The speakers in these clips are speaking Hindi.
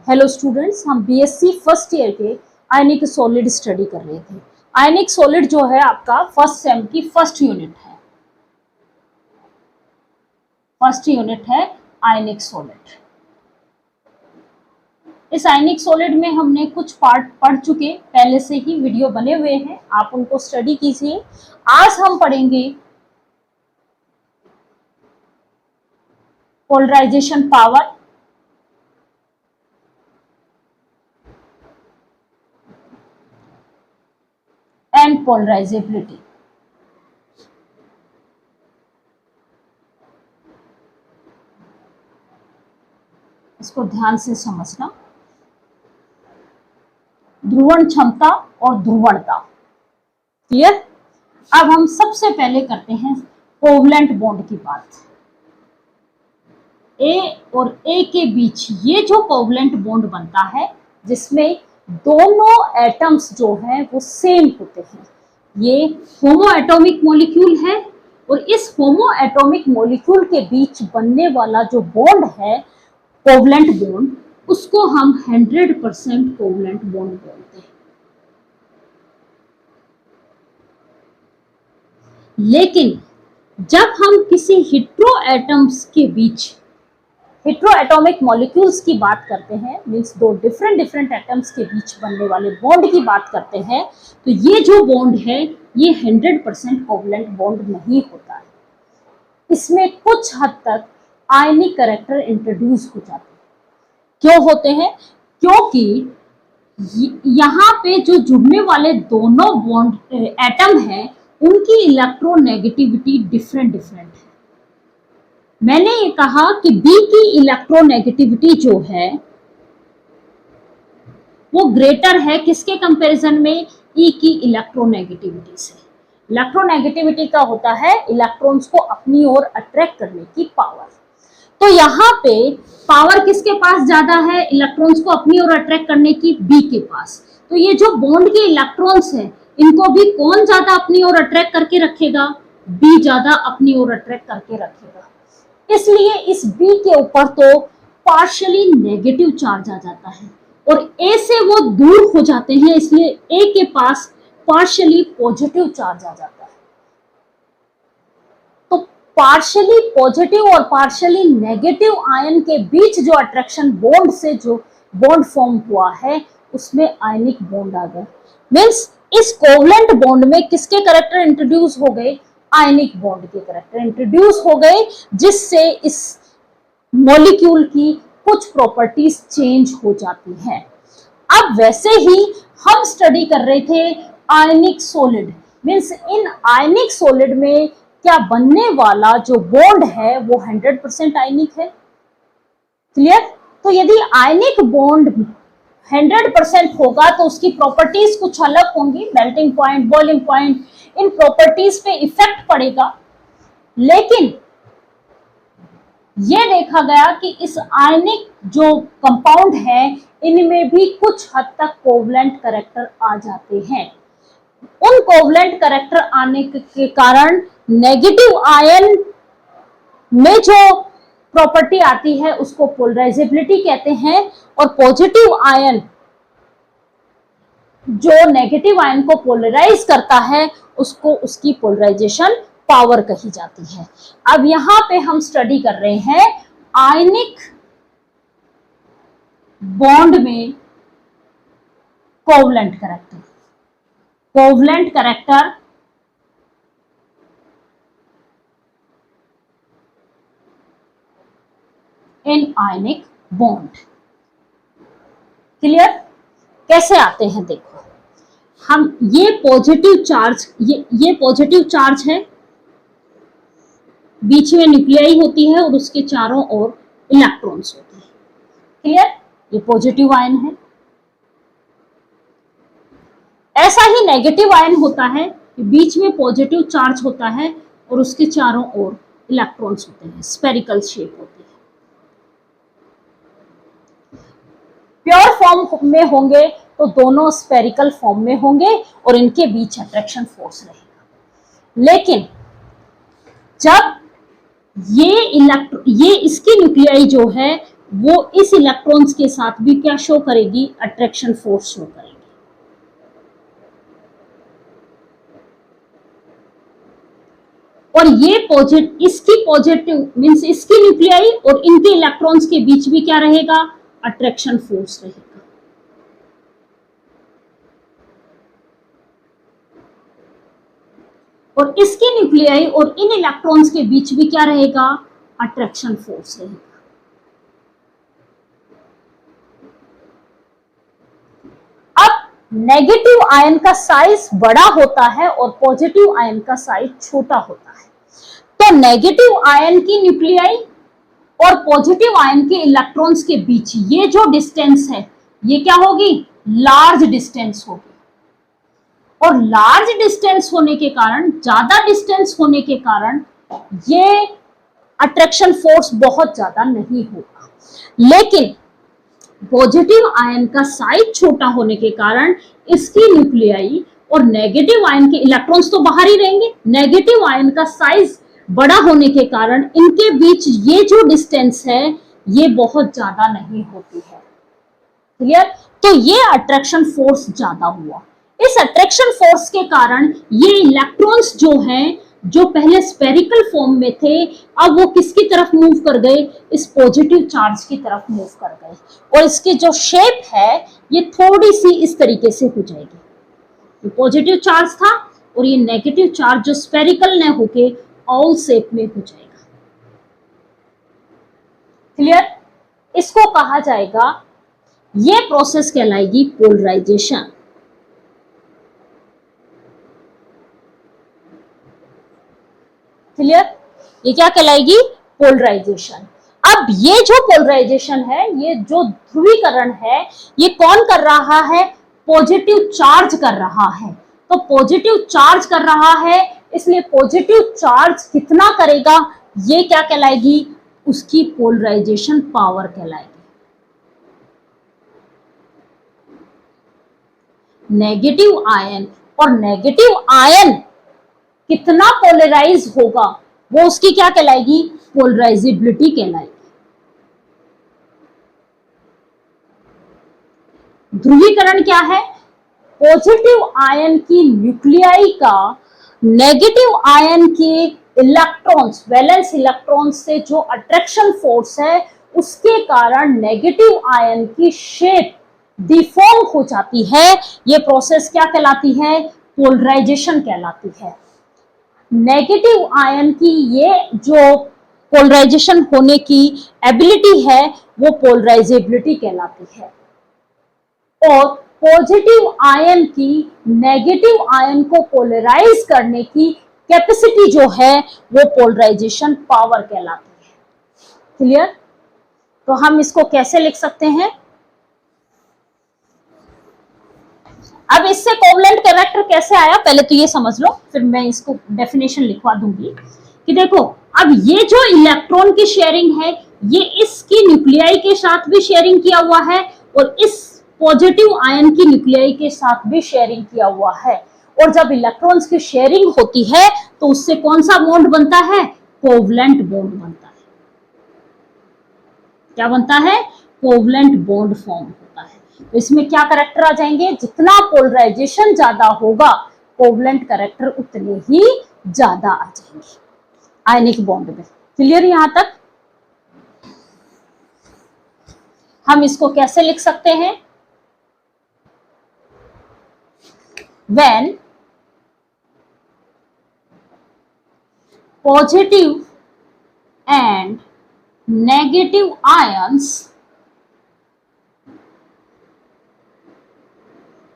हेलो स्टूडेंट्स, हम बीएससी फर्स्ट ईयर के आयनिक सॉलिड स्टडी कर रहे थे। आयनिक सॉलिड जो है आपका फर्स्ट सेम की फर्स्ट यूनिट है आयनिक सॉलिड। इस आयनिक सॉलिड में हमने कुछ पार्ट पढ़ चुके, पहले से ही वीडियो बने हुए हैं, आप उनको स्टडी कीजिए। आज हम पढ़ेंगे पोलराइजेशन पावर, एंड पोलराइजेबिलिटी। इसको ध्यान से समझना। ध्रुवण क्षमता और ध्रुवणता, क्लियर। अब हम सबसे पहले करते हैं कोवलेंट बॉन्ड की बात। ए और ए के बीच ये जो कोवलेंट बॉन्ड बनता है, जिसमें दोनों एटम्स जो हैं वो सेम होते हैं, ये होमो एटॉमिक मॉलिक्यूल है। और इस होमो एटॉमिक मॉलिक्यूल के बीच बनने वाला जो बॉन्ड है कोवलेंट बॉन्ड, उसको हम 100% कोवलेंट बॉन्ड बोलते हैं। लेकिन जब हम किसी हेटेरो एटम्स के बीच, हेटेरो एटॉमिक मॉलिक्यूल्स की बात करते हैं, मींस दो डिफरेंट एटम्स के बीच बनने वाले बॉन्ड की बात करते हैं, तो ये जो बॉन्ड है ये 100% कोवलेंट बॉन्ड नहीं होता है। इसमें कुछ हद तक आयनिक कैरेक्टर इंट्रोड्यूस हो जाते हैं। क्यों होते हैं? क्योंकि यहाँ पे जो जुड़ने वाले दोनों बॉन्ड एटम हैं, उनकी इलेक्ट्रोनेगेटिविटी डिफरेंट है। मैंने ये कहा कि बी की इलेक्ट्रोनेगेटिविटी जो है वो ग्रेटर है किसके कंपैरिजन में? ई की इलेक्ट्रोनेगेटिविटी से। इलेक्ट्रोनेगेटिविटी का होता है इलेक्ट्रॉन्स को अपनी ओर अट्रैक्ट करने की पावर। तो यहाँ पे पावर किसके पास ज्यादा है इलेक्ट्रॉन्स को अपनी ओर अट्रैक्ट करने की? बी के पास। तो ये जो बॉन्ड के इलेक्ट्रॉन्स हैं, इनको भी कौन ज्यादा अपनी ओर अट्रैक्ट करके रखेगा? बी ज्यादा अपनी ओर अट्रैक्ट करके रखेगा। इसलिए इस बी के ऊपर तो पार्शियली नेगेटिव चार्ज आ जाता है और ए से वो दूर हो जाते हैं, इसलिए ए के पास पार्शियली पॉजिटिव चार्ज आ जाता है। तो पार्शियली पॉजिटिव और पार्शियली नेगेटिव आयन के बीच जो अट्रैक्शन बॉन्ड से जो बॉन्ड फॉर्म हुआ है, उसमें आयनिक बॉन्ड आ गया। मीन्स इस कोवलेंट बॉन्ड में किसके कैरेक्टर इंट्रोड्यूस हो गए? आयनिक बॉन्ड के कैरेक्टर इंट्रोड्यूस हो गए, जिससे इस मॉलिक्यूल की कुछ प्रॉपर्टीज चेंज हो जाती हैं। अब वैसे ही हम स्टडी कर रहे थे आयनिक सॉलिड, मींस इन आयनिक सॉलिड में क्या बनने वाला जो बॉन्ड है वो 100% आयनिक है, क्लियर। तो यदि आयनिक बॉन्ड 100% होगा तो उसकी प्रॉपर्टीज कुछ अलग होंगी, मेल्टिंग पॉइंट, बॉइलिंग पॉइंट, इन प्रॉपर्टीज पे इफेक्ट पड़ेगा। लेकिन यह देखा गया कि इस आयनिक जो कंपाउंड है, इनमें भी कुछ हद तक कोवलेंट कैरेक्टर आ जाते हैं। उन कोवलेंट कैरेक्टर आने के कारण नेगेटिव आयन में जो प्रॉपर्टी आती है उसको पोलराइजेबिलिटी कहते हैं, और पॉजिटिव आयन जो नेगेटिव आयन को पोलराइज करता है उसको उसकी पोलराइजेशन पावर कही जाती है। अब यहां पे हम स्टडी कर रहे हैं आयनिक बॉन्ड में covalent character. Covalent character in ionic bond, clear. कैसे आते हैं देखो, हम ये पॉजिटिव चार्ज, ये पॉजिटिव चार्ज है, बीच में न्यूक्लियाई होती है और उसके चारों ओर इलेक्ट्रॉन्स होते हैं, क्लियर। ये पॉजिटिव आयन है। ऐसा ही नेगेटिव आयन होता है कि बीच में पॉजिटिव चार्ज होता है और उसके चारों ओर इलेक्ट्रॉन्स होते हैं, स्फेरिकल शेप होती है। प्योर फॉर्म में होंगे तो दोनों स्फेरिकल फॉर्म में होंगे और इनके बीच अट्रैक्शन फोर्स रहेगा। लेकिन जब ये इसकी न्यूक्लियाई जो है वो इस इलेक्ट्रॉन्स के साथ भी क्या शो करेगी, अट्रैक्शन फोर्स शो करेगी। और ये इसकी पॉजिटिव मीन्स इसकी न्यूक्लियाई और इनके इलेक्ट्रॉन्स के बीच भी क्या रहेगा, अट्रैक्शन फोर्स रहेगा। और इसकी न्यूक्लियाई और इन इलेक्ट्रॉन्स के बीच भी क्या रहेगा, अट्रैक्शन फोर्स रहेगा। अब नेगेटिव आयन का साइज बड़ा होता है और पॉजिटिव आयन का साइज छोटा होता है। तो नेगेटिव आयन की न्यूक्लियाई और पॉजिटिव आयन के इलेक्ट्रॉन्स के बीच ये जो डिस्टेंस है ये क्या होगी, लार्ज डिस्टेंस होगी। और लार्ज डिस्टेंस होने के कारण, ज्यादा डिस्टेंस होने के कारण ये अट्रैक्शन फोर्स बहुत ज्यादा नहीं होगा। लेकिन पॉजिटिव आयन का साइज छोटा होने के कारण इसकी न्यूक्लियाई और नेगेटिव आयन के इलेक्ट्रॉन्स तो बाहर ही रहेंगे, नेगेटिव आयन का साइज बड़ा होने के कारण इनके बीच ये जो डिस्टेंस है ये बहुत ज्यादा नहीं होती है। क्लियर? तो ये अट्रैक्शन फोर्स ज्यादा हुआ। इस अट्रैक्शन फोर्स के कारण ये इलेक्ट्रॉन्स जो हैं, जो पहले स्पेरिकल फॉर्म में थे, अब वो किसकी तरफ मूव कर गए, इस पॉजिटिव चार्ज की तरफ मूव कर गए। और इसकी जो शेप है ये थोड़ी सी इस तरीके से हो जाएगी। ये पॉजिटिव चार्ज था और ये नेगेटिव चार्ज जो स्पेरिकल ने होके ऑल शेप में हो जाएगा। क्लियर? इसको कहा जाएगा, ये प्रोसेस कहलाएगी पोलराइजेशन। क्लियर? ये क्या कहलाएगी, पोलराइजेशन। अब ये जो पोलराइजेशन है, ये जो ध्रुवीकरण है, ये कौन कर रहा है, पॉजिटिव चार्ज कर रहा है। तो पॉजिटिव चार्ज कर रहा है, इसलिए पॉजिटिव चार्ज कितना करेगा, ये क्या कहलाएगी, उसकी पोलराइजेशन पावर कहलाएगी। नेगेटिव आयन, और नेगेटिव आयन कितना पोलराइज होगा वो उसकी क्या कहलाएगी, पोलराइजेबिलिटी कहलाएगी। ध्रुवीकरण क्या है, पॉजिटिव आयन की न्यूक्लियाई का नेगेटिव आयन के इलेक्ट्रॉन्स, वैलेंस इलेक्ट्रॉन्स से जो अट्रैक्शन फोर्स है उसके कारण नेगेटिव आयन की शेप डिफॉर्म हो जाती है। ये प्रोसेस क्या कहलाती है, पोलराइजेशन कहलाती है। नेगेटिव आयन की ये जो पोलराइजेशन होने की एबिलिटी है वो पोलराइजेबिलिटी कहलाती है। और पॉजिटिव आयन की नेगेटिव आयन को पोलराइज करने की कैपेसिटी जो है वो पोलराइजेशन पावर कहलाती है। क्लियर? तो हम इसको कैसे लिख सकते हैं, अब इससे कोवलेंट कैरेक्टर कैसे आया पहले तो ये समझ लो, फिर मैं इसको डेफिनेशन लिखवा दूंगी कि देखो, अब ये जो इलेक्ट्रॉन की शेयरिंग है ये इसकी न्यूक्लियाई के साथ भी शेयरिंग किया हुआ है और इस पॉजिटिव आयन की न्यूक्लियाई के साथ भी शेयरिंग किया हुआ है। और जब इलेक्ट्रॉन्स की शेयरिंग होती है तो उससे कौन सा बॉन्ड बनता है, कोवलेंट बॉन्ड बनता है। क्या बनता है, कोवलेंट बॉन्ड फॉर्म होता है। तो इसमें क्या कैरेक्टर आ जाएंगे, जितना पोलराइजेशन ज्यादा होगा कोवलेंट कैरेक्टर उतने ही ज्यादा आ जाएंगे आयनिक बॉन्ड में। क्लियर? यहां तक हम इसको कैसे लिख सकते हैं, when positive and negative ions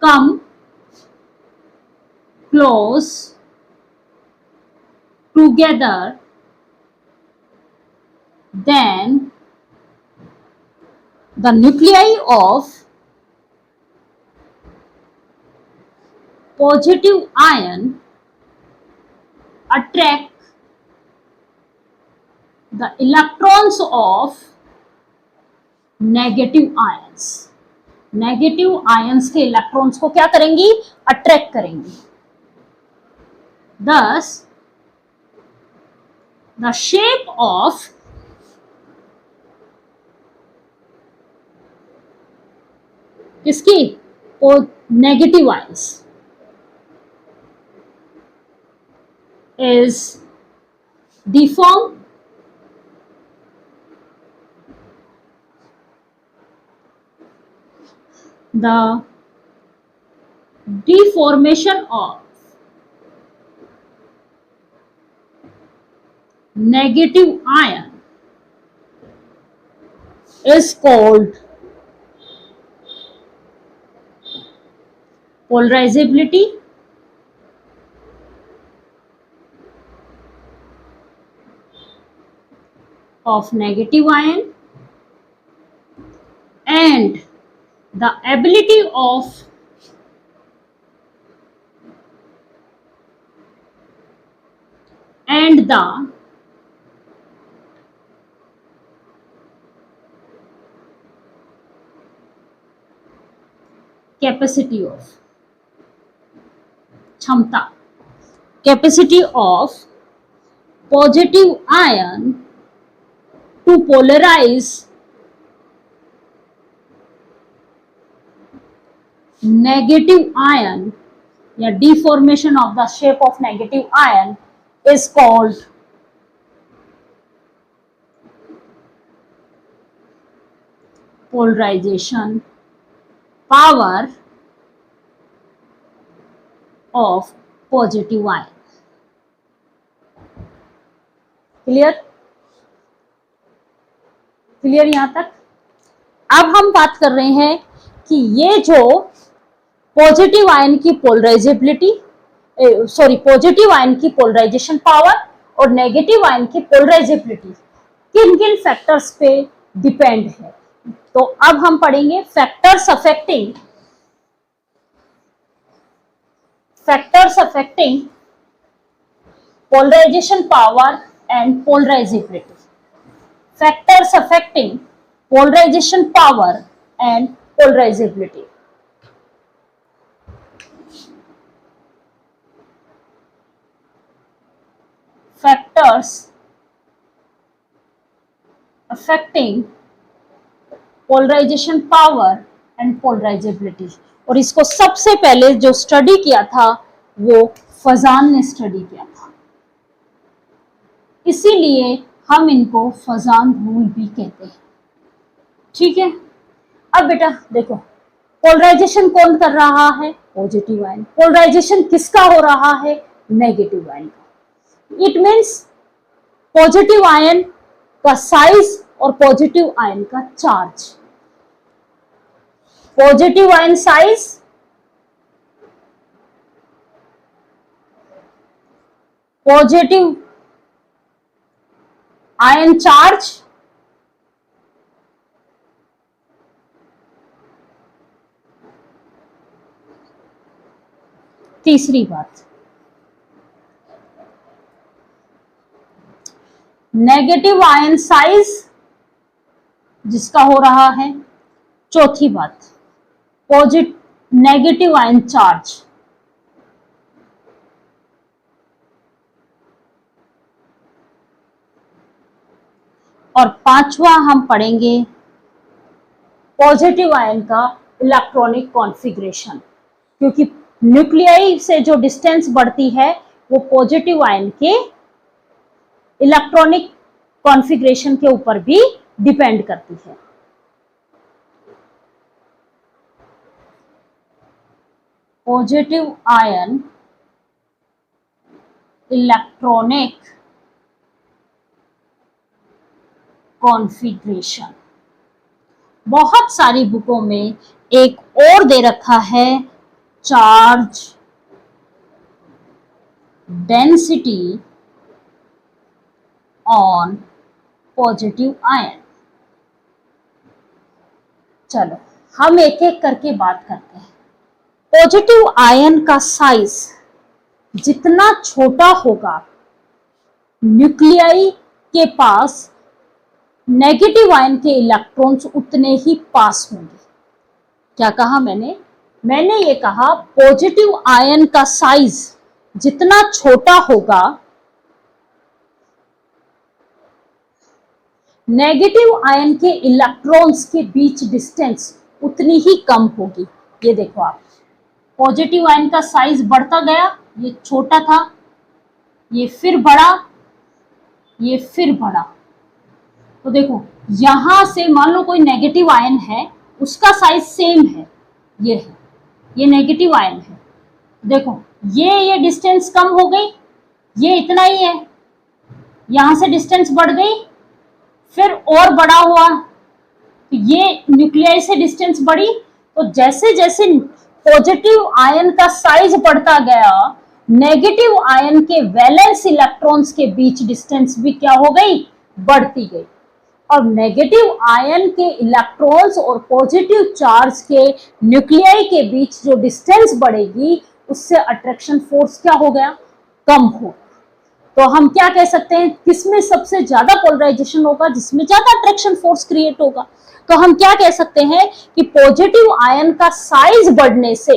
come close together, then the nuclei of positive ion attract the electrons of negative ions. Negative ions के इलेक्ट्रॉन्स को क्या करेंगी, अट्रैक्ट करेंगी। Thus the shape of किसकी? Negative ions is deform the deformation of negative ion is called polarizability of negative ion and the ability of and the capacity of क्षमता capacity of positive ion to polarize negative ion या deformation of the shape of negative ion is called polarization power of positive ion. Clear यहां तक? अब हम बात कर रहे हैं कि ये जो पॉजिटिव आयन की पोलराइजेबिलिटी पॉजिटिव आयन की पोलराइजेशन पावर और नेगेटिव आयन की पोलराइजेबिलिटी किन किन फैक्टर्स पे डिपेंड है। तो अब हम पढ़ेंगे factors affecting polarization power and polarizability. Factors affecting polarization power and polarizability. Factors affecting polarization power and polarizability. और इसको सबसे पहले जो स्टडी किया था वो फजान ने स्टडी किया था, इसीलिए हम इनको फजान रूल भी कहते हैं। ठीक है, अब बेटा देखो पोलराइजेशन कौन कर रहा है? Positive ion. पोलराइजेशन किसका हो रहा है? नेगेटिव आयन का। इट मीन्स पॉजिटिव आयन का साइज और पॉजिटिव आयन का charge. Positive ion size, positive ion charge, तीसरी बात नेगेटिव आयन साइज जिसका हो रहा है, चौथी बात नेगेटिव आयन चार्ज, और पांचवा हम पढ़ेंगे पॉजिटिव आयन का इलेक्ट्रॉनिक कॉन्फ़िगरेशन, क्योंकि न्यूक्लियाई से जो डिस्टेंस बढ़ती है वो पॉजिटिव आयन के इलेक्ट्रॉनिक कॉन्फ़िगरेशन के ऊपर भी डिपेंड करती है। पॉजिटिव आयन इलेक्ट्रॉनिक कॉन्फ़िगरेशन बहुत सारी बुकों में एक और दे रखा है, charge density on positive ion. चलो हम एक एक करके बात करते हैं। पॉजिटिव आयन का साइज जितना छोटा होगा, न्यूक्लियाई के पास नेगेटिव आयन के इलेक्ट्रॉन्स उतने ही पास होंगे। क्या कहा मैंने ये कहा पॉजिटिव आयन का साइज जितना छोटा होगा, नेगेटिव आयन के इलेक्ट्रॉन्स के बीच डिस्टेंस उतनी ही कम होगी। ये देखो आप, पॉजिटिव आयन का साइज बढ़ता गया, ये छोटा था, ये फिर बढ़ा, ये फिर बढ़ा। तो देखो यहां से मान लो कोई नेगेटिव आयन है, उसका साइज सेम है, ये है, ये नेगेटिव आयन है। देखो ये डिस्टेंस कम हो गई, ये इतना ही है, यहां से डिस्टेंस बढ़ गई, फिर और बड़ा हुआ, तो ये न्यूक्लियाई से डिस्टेंस बढ़ी। तो जैसे जैसे पॉजिटिव आयन का साइज बढ़ता गया, नेगेटिव आयन के वैलेंस इलेक्ट्रॉन्स के बीच डिस्टेंस भी क्या हो गई, बढ़ती गई। और नेगेटिव आयन के इलेक्ट्रॉन्स और पॉजिटिव चार्ज के न्यूक्लियाई के बीच जो डिस्टेंस बढ़ेगी, उससे अट्रैक्शन फोर्स क्या हो गया, कम हो। तो हम क्या कह सकते हैं, किसमें सबसे ज्यादा पोलराइजेशन होगा, जिसमें ज्यादा अट्रैक्शन फोर्स क्रिएट होगा। तो हम क्या कह सकते हैं कि पॉजिटिव आयन का साइज बढ़ने से,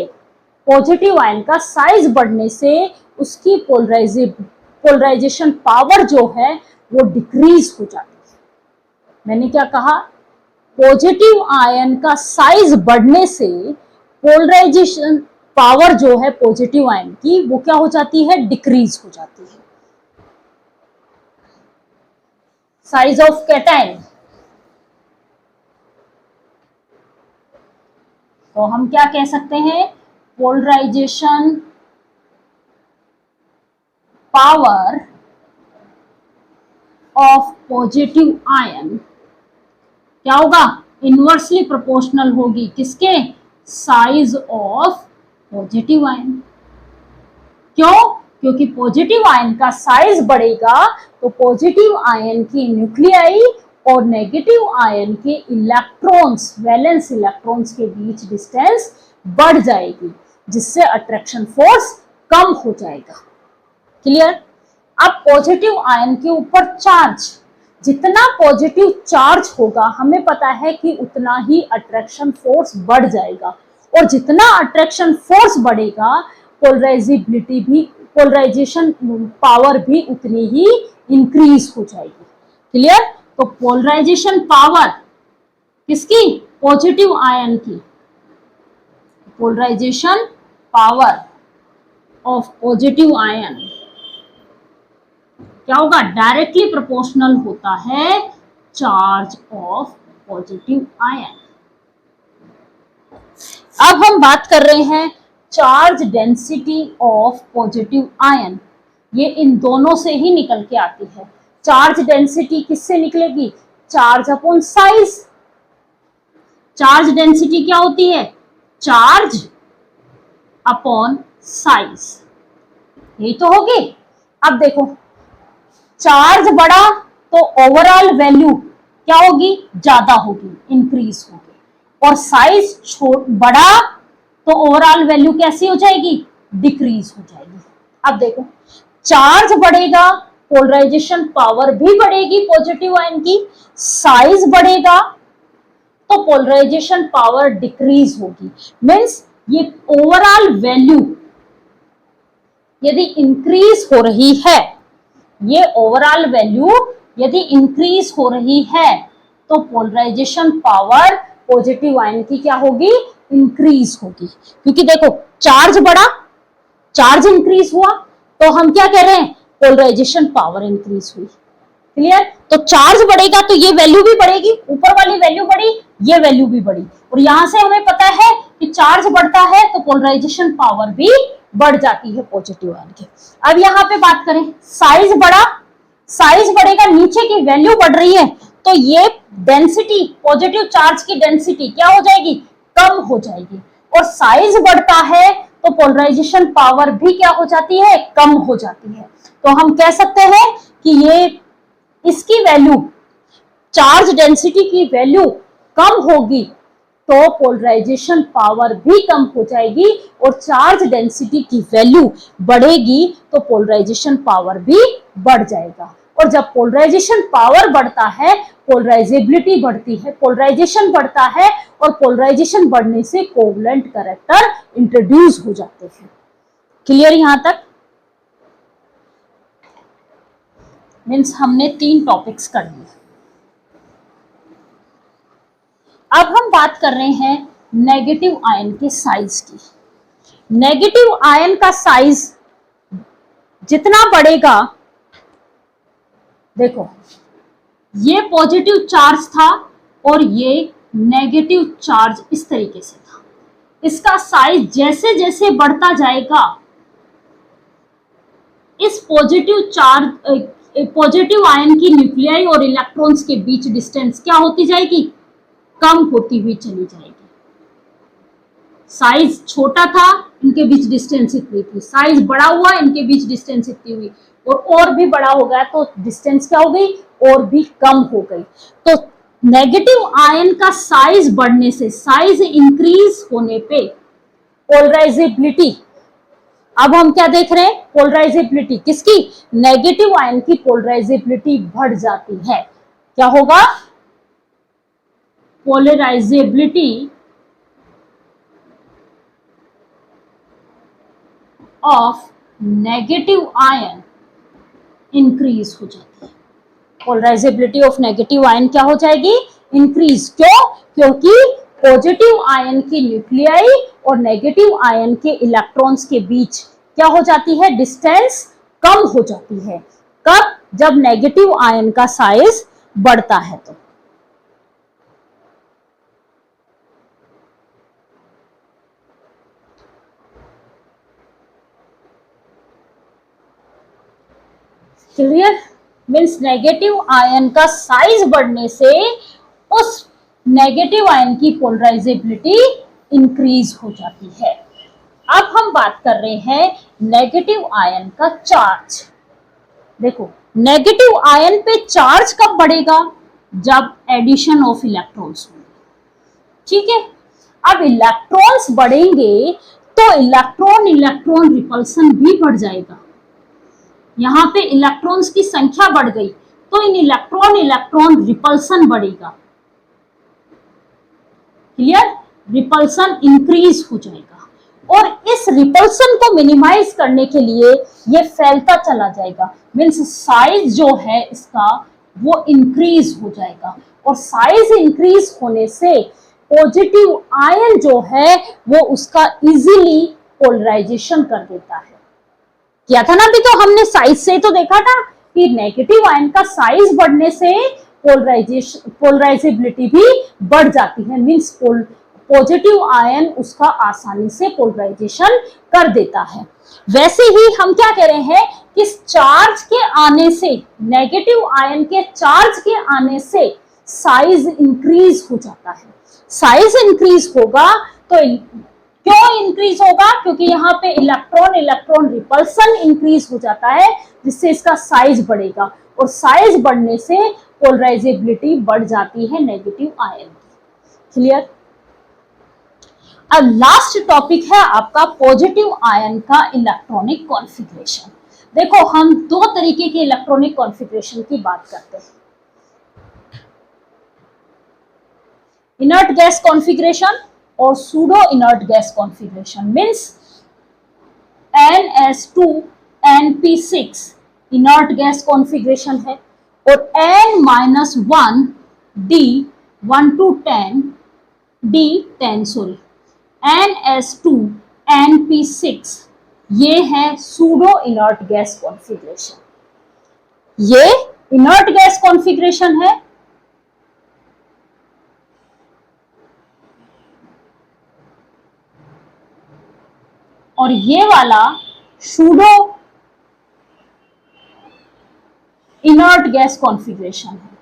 पॉजिटिव आयन का साइज बढ़ने से उसकी पोलराइजेशन पावर जो है वो डिक्रीज हो जाती है। मैंने क्या कहा, पॉजिटिव आयन का साइज बढ़ने से पोलराइजेशन पावर जो है पॉजिटिव आयन की, वो क्या हो जाती है, डिक्रीज हो जाती है। साइज ऑफ कैटायन, तो हम क्या कह सकते हैं, polarisation power of positive ion क्या होगा, इनवर्सली प्रोपोर्शनल होगी किसके, साइज ऑफ पॉजिटिव आयन। क्यों, क्योंकि पॉजिटिव आयन का साइज बढ़ेगा तो पॉजिटिव आयन की न्यूक्लियाई और नेगेटिव आयन के इलेक्ट्रॉन्स, वैलेंस इलेक्ट्रॉन्स के बीच डिस्टेंस बढ़ जाएगी, जिससे अट्रैक्शन फोर्स कम हो जाएगा। क्लियर। अब पॉजिटिव आयन के ऊपर चार्ज, जितना पॉजिटिव चार्ज होगा हमें पता है कि उतना ही अट्रैक्शन फोर्स बढ़ जाएगा, और जितना अट्रैक्शन फोर्स बढ़ेगा पोलराइजेबिलिटी भी, पोलराइजेशन पावर भी उतनी ही इंक्रीज हो जाएगी। क्लियर। तो पोलराइजेशन पावर किसकी, पॉजिटिव आयन की, polarisation power of positive ion क्या होगा, डायरेक्टली प्रोपोर्शनल होता है चार्ज ऑफ पॉजिटिव आयन। अब हम बात कर रहे हैं charge density of positive ion. ये इन दोनों से ही निकल के आती है। चार्ज डेंसिटी किससे निकलेगी, charge upon size. Charge density क्या होती है, चार्ज अपॉन साइज, यही तो होगी। अब देखो चार्ज बढ़ा तो ओवरऑल वैल्यू क्या होगी, ज्यादा होगी, इंक्रीज होगी, और साइज बढ़ा तो ओवरऑल वैल्यू कैसी हो जाएगी, डिक्रीज हो जाएगी। अब देखो चार्ज बढ़ेगा, पोलराइजेशन पावर भी बढ़ेगी पॉजिटिव आयन की, साइज बढ़ेगा तो पोलराइजेशन पावर डिक्रीज होगी। मीन्स ये ओवरऑल वैल्यू यदि इंक्रीज हो रही है, ये ओवरऑल वैल्यू यदि इंक्रीज हो रही है तो पोलराइजेशन पावर पॉजिटिव आयन की क्या होगी, इंक्रीज होगी। क्योंकि देखो चार्ज बढ़ा, चार्ज इंक्रीज हुआ, तो हम क्या कह रहे हैं, पोलराइजेशन पावर इंक्रीज हुई। क्लियर। तो चार्ज बढ़ेगा तो ये वैल्यू भी बढ़ेगी, ऊपर वाली वैल्यू बढ़ी, ये वैल्यू भी बढ़ी, और यहां से हमें पता है कि चार्ज बढ़ता है तो पोलराइजेशन पावर भी बढ़ जाती है पॉजिटिव आयन की। अब यहाँ पे बात करें, साइज बढ़ा, साइज बढ़ेगा, नीचे की वैल्यू बढ़ रही है, तो ये डेंसिटी, पॉजिटिव चार्ज की डेंसिटी क्या हो जाएगी, कम हो जाएगी, और साइज बढ़ता है तो पोलराइजेशन पावर भी क्या हो जाती है, कम हो जाती है। तो हम कह सकते हैं कि ये इसकी वैल्यू, चार्ज डेंसिटी की वैल्यू कम होगी तो पोलराइजेशन पावर भी कम हो जाएगी, और चार्ज डेंसिटी की वैल्यू बढ़ेगी तो पोलराइजेशन पावर भी बढ़ जाएगा। और जब पोलराइजेशन पावर बढ़ता है पोलराइजेबिलिटी बढ़ती है, पोलराइजेशन बढ़ता है, और पोलराइजेशन बढ़ने से कोवलेंट कैरेक्टर इंट्रोड्यूस हो जाते हैं। क्लियर यहां तक। मीन्स हमने 3 टॉपिक्स कर लिए। अब हम बात कर रहे हैं नेगेटिव आयन के साइज की। नेगेटिव आयन का साइज जितना बढ़ेगा, देखो ये पॉजिटिव चार्ज था और ये नेगेटिव चार्ज इस तरीके से था, इसका साइज जैसे जैसे बढ़ता जाएगा, इस पॉजिटिव चार्ज पॉजिटिव आयन की न्यूक्लियाई और इलेक्ट्रॉन्स के बीच डिस्टेंस क्या होती जाएगी, कम होती हुई चली जाएगी। साइज छोटा था, इनके बीच डिस्टेंस इतनी थी, साइज बड़ा हुआ, इनके बीच डिस्टेंस इतनी हुई, और भी बड़ा हो गया तो डिस्टेंस क्या हो गई, और भी कम हो गई। तो नेगेटिव आयन का साइज बढ़ने से, साइज इंक्रीज होने पे पोलराइजेबिलिटी, अब हम क्या देख रहे हैं, पोलराइजेबिलिटी किसकी, नेगेटिव आयन की पोलराइजेबिलिटी बढ़ जाती है। क्या होगा, polarisability of negative ion increase हो जाती है। पोलराइजेबिलिटी ऑफ नेगेटिव आयन क्या हो जाएगी, इंक्रीज। क्यों, क्योंकि पॉजिटिव आयन की न्यूक्लियाई और नेगेटिव आयन के इलेक्ट्रॉन्स के बीच क्या हो जाती है, डिस्टेंस कम हो जाती है। कब, जब नेगेटिव आयन का साइज बढ़ता है तो। क्लियर, मीन्स नेगेटिव आयन का साइज बढ़ने से उस नेगेटिव आयन की पोलराइजेबिलिटी इंक्रीज हो जाती है। अब हम बात कर रहे हैं नेगेटिव आयन का चार्ज। देखो नेगेटिव आयन पे चार्ज कब बढ़ेगा, जब एडिशन ऑफ इलेक्ट्रॉन्स होंगे। ठीक है, अब इलेक्ट्रॉन्स बढ़ेंगे तो इलेक्ट्रॉन इलेक्ट्रॉन रिपल्सन भी बढ़ जाएगा। यहां पे इलेक्ट्रॉन्स की संख्या बढ़ गई तो इन इलेक्ट्रॉन इलेक्ट्रॉन रिपल्सन बढ़ेगा। क्लियर, रिपल्सन इंक्रीज हो जाएगा और इस रिपल्सन को मिनिमाइज करने के लिए ये फैलता चला जाएगा, मीन्स साइज जो है इसका वो इंक्रीज हो जाएगा। और साइज इंक्रीज होने से पॉजिटिव आयन जो है वो उसका इजीली पोलराइजेशन कर देता है। किया था ना अभी, तो हमने साइज से तो देखा था कि नेगेटिव आयन का साइज बढ़ने से पोलराइजेबिलिटी भी बढ़ जाती है, मींस पॉजिटिव आयन उसका आसानी से पोलराइजेशन कर देता है। वैसे ही हम क्या कह रहे हैं कि चार्ज के आने से, नेगेटिव आयन के चार्ज के आने से साइज इंक्रीज हो जाता है। साइज इंक्रीज होगा तो क्यों इंक्रीज होगा, क्योंकि यहाँ पे इलेक्ट्रॉन इलेक्ट्रॉन रिपल्सन इंक्रीज हो जाता है जिससे इसका साइज बढ़ेगा और साइज बढ़ने से पोलराइजेबिलिटी बढ़ जाती है नेगेटिव आयन की। क्लियर। अब लास्ट टॉपिक है आपका पॉजिटिव आयन का इलेक्ट्रॉनिक कॉन्फ़िगरेशन। देखो हम दो तरीके के इलेक्ट्रॉनिक कॉन्फ़िगरेशन की बात करते हैं, इनर्ट गैस कॉन्फ़िगरेशन और pseudo inert gas configuration. Means NS2NP6 inert gas configuration है और N-1 D1 to 10 D10 sorry NS2NP6 ये है सूडो इनर्ट गैस कॉन्फ़िगरेशन। ये इनर्ट गैस कॉन्फ़िगरेशन है और ये वाला सूडो इनर्ट गैस कॉन्फ़िगरेशन है।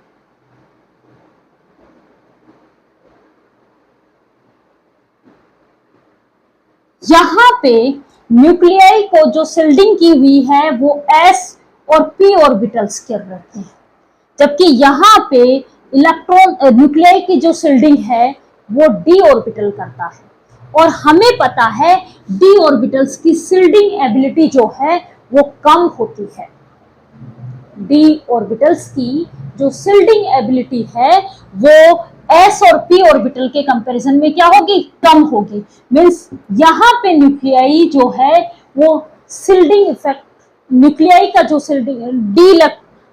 यहां पे न्यूक्लियाई को जो शिल्डिंग की हुई है वो s और p ऑर्बिटल्स के रहते हैं, जबकि यहां पे इलेक्ट्रॉन न्यूक्लियाई की जो शिल्डिंग है वो d ऑर्बिटल करता है। और हमें पता है d ऑर्बिटल्स की शिल्डिंग एबिलिटी जो है वो कम होती है। d ऑर्बिटल्स की जो शिल्डिंग एबिलिटी है वो s और p ऑर्बिटल के कंपैरिजन में क्या होगी, कम होगी। मींस यहाँ पे न्यूक्लियाई जो है वो शिल्डिंग इफेक्ट, न्यूक्लियाई का जो शिल्डिंग d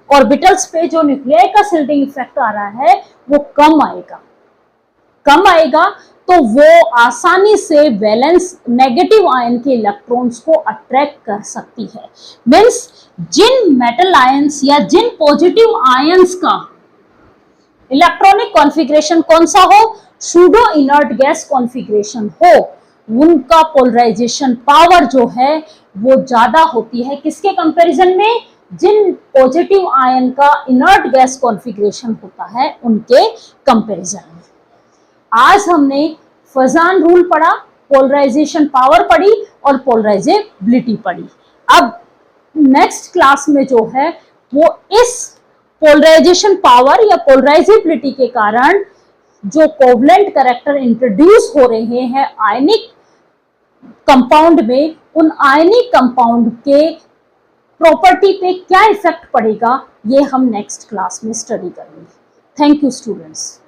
ऑर्बिटल्स पे जो न्यूक्लियाई का शिल्डिंग इफेक्ट आ रहा है वो कम आएगा। तो वो आसानी से वैलेंस नेगेटिव आयन के इलेक्ट्रॉन्स को अट्रैक्ट कर सकती है। मीन्स जिन मेटल आयंस या जिन पॉजिटिव आयंस का इलेक्ट्रॉनिक कॉन्फ़िगरेशन कौन सा हो, सूडो इनर्ट गैस कॉन्फ़िगरेशन हो, उनका पोलराइजेशन पावर जो है वो ज्यादा होती है किसके कंपैरिजन में, जिन पॉजिटिव आयन का इनर्ट गैस कॉन्फ़िगरेशन होता है उनके कंपैरिजन में। आज हमने फजान रूल पढ़ा, पोलराइजेशन पावर पढ़ी और पोलराइजेबिलिटी पढ़ी। अब नेक्स्ट क्लास में जो है वो इस पोलराइजेशन पावर या पोलराइजेबिलिटी के कारण जो कोवलेंट कैरेक्टर इंट्रोड्यूस हो रहे हैं आयनिक कंपाउंड में, उन आयनिक कंपाउंड के प्रॉपर्टी पे क्या इफेक्ट पड़ेगा ये हम नेक्स्ट क्लास में स्टडी करेंगे। Thank you students.